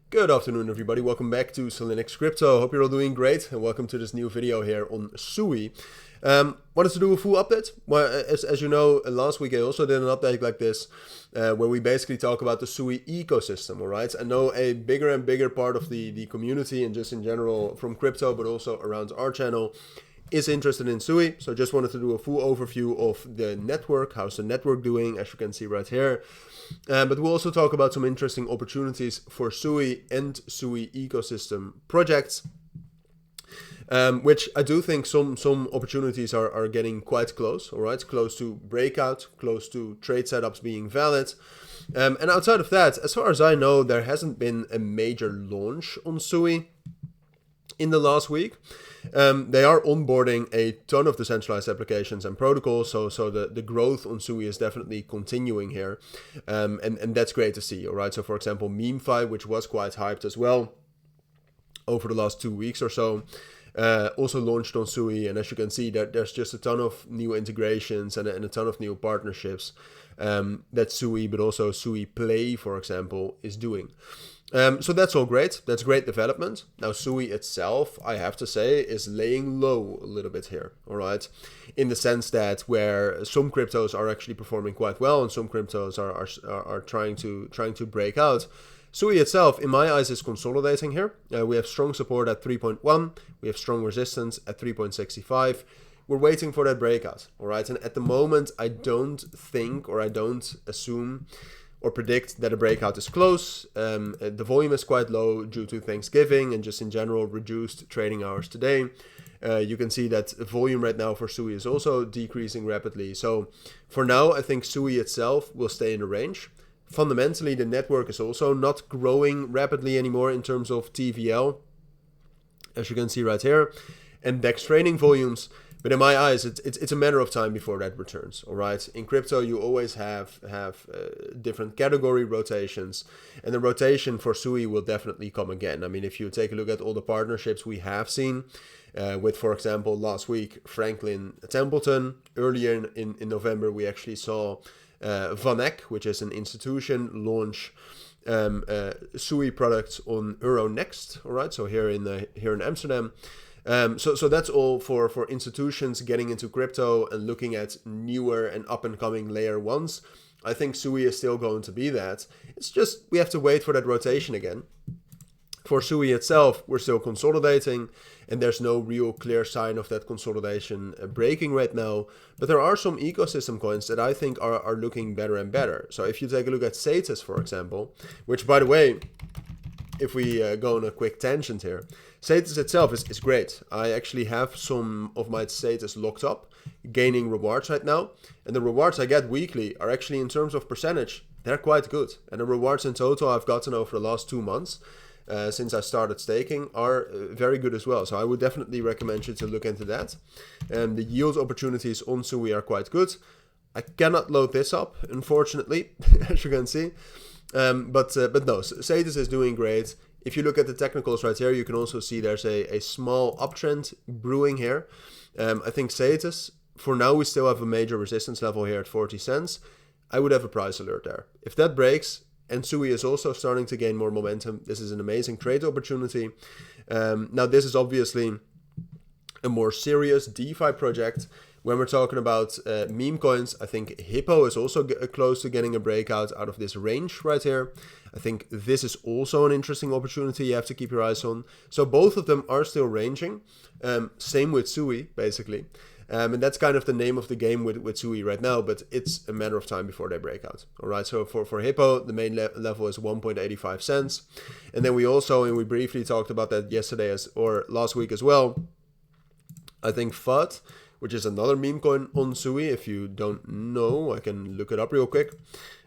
Good afternoon, everybody. Welcome back to Cilinix Crypto. Hope you're all doing great, and welcome to this new video here on SUI. Wanted to do a full update. Well, as you know, last week I also did an update like this, where we basically talk about the SUI ecosystem. All right, I know a bigger and bigger part of the community and just in general from crypto, but also around our channel, is interested in SUI. So just wanted to do a full overview of the network. How's the network doing, as you can see right here. But we'll also talk about some interesting opportunities for SUI and SUI ecosystem projects, which I do think some opportunities are getting quite close, all right? Close to breakout, close to trade setups being valid. And outside of that, as far as I know, there hasn't been a major launch on SUI in the last week. They are onboarding a ton of decentralized applications and protocols, so the growth on SUI is definitely continuing here, and that's great to see, all right? So for example, MemeFi, which was quite hyped as well over the last 2 weeks or so, also launched on SUI, and as you can see, there's just a ton of new integrations and a ton of new partnerships that SUI, but also SUI Play, for example, is doing. So that's all great. That's great development. Now, SUI itself, I have to say, is laying low a little bit here, all right? In the sense that where some cryptos are actually performing quite well and some cryptos are trying to break out, SUI itself, in my eyes, is consolidating here. We have strong support at 3.1. We have strong resistance at 3.65. We're waiting for that breakout, all right? And at the moment, I don't think, or I don't assume or predict that a breakout is close. The volume is quite low due to Thanksgiving and just in general reduced trading hours today. You can see that volume right now for SUI is also decreasing rapidly. So for now, I think SUI itself will stay in the range. Fundamentally, the network is also not growing rapidly anymore in terms of TVL, as you can see right here, and DEX trading volumes. But in my eyes, it's a matter of time before that returns, all right? In crypto, you always have different category rotations, and the rotation for SUI will definitely come again. I mean, if you take a look at all the partnerships we have seen, with, for example, last week, Franklin Templeton. Earlier in November, we actually saw Van Eck, which is an institution, launch SUI products on Euronext, all right? So here in Amsterdam. So that's all for institutions getting into crypto and looking at newer and up-and-coming layer ones. I think SUI is still going to be that. It's just we have to wait for that rotation again. For SUI itself, we're still consolidating, and there's no real clear sign of that consolidation breaking right now. But there are some ecosystem coins that I think are looking better and better. So if you take a look at Cetus, for example, which, by the way, if we go on a quick tangent here, Cetus itself is great. I actually have some of my Cetus locked up, gaining rewards right now. And the rewards I get weekly are actually, in terms of percentage, they're quite good. And the rewards in total I've gotten over the last 2 months, since I started staking, are very good as well. So I would definitely recommend you to look into that. And the yield opportunities on SUI are quite good. I cannot load this up, unfortunately, as you can see. But no, Cetus is doing great. If you look at the technicals right here, you can also see there's a small uptrend brewing here. I think Cetus, for now, we still have a major resistance level here at 40 cents. I would have a price alert there. If that breaks, and SUI is also starting to gain more momentum, this is an amazing trade opportunity. Now, this is obviously a more serious DeFi project. When we're talking about meme coins, I think Hippo is also close to getting a breakout out of this range right here. I think this is also an interesting opportunity you have to keep your eyes on. So both of them are still ranging. Same with SUI, basically. And that's kind of the name of the game with SUI right now, but it's a matter of time before they break out. All right, so for Hippo, the main level is 1.85 cents. And then we also, and we briefly talked about that yesterday or last week as well, I think FUD, which is another meme coin on SUI. If you don't know, I can look it up real quick.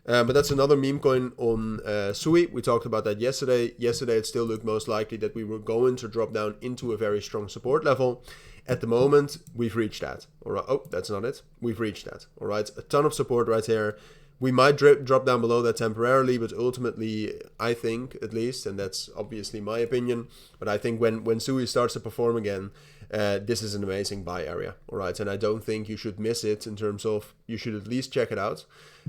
But that's another meme coin on SUI. We talked about that yesterday. Yesterday, it still looked most likely that we were going to drop down into a very strong support level. At the moment, we've reached that. All right. Oh, that's not it. We've reached that. All right. A ton of support right here. We might drop down below that temporarily, but ultimately, I think, at least, and that's obviously my opinion, but I think when SUI starts to perform again, this is an amazing buy area, all right? And I don't think you should miss it in terms of you should at least check it out.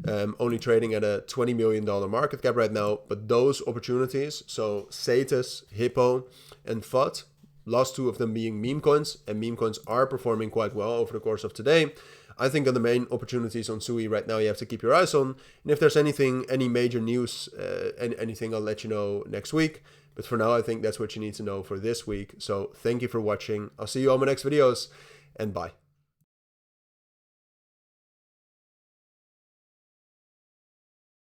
Only trading at a $20 million market cap right now, but those opportunities, so Cetus, Hippo, and FUD, last two of them being meme coins, and meme coins are performing quite well over the course of today. I think on the main opportunities on SUI right now, you have to keep your eyes on. And if there's any major news, anything, I'll let you know next week. But for now, I think that's what you need to know for this week. So thank you for watching. I'll see you on my next videos, and bye.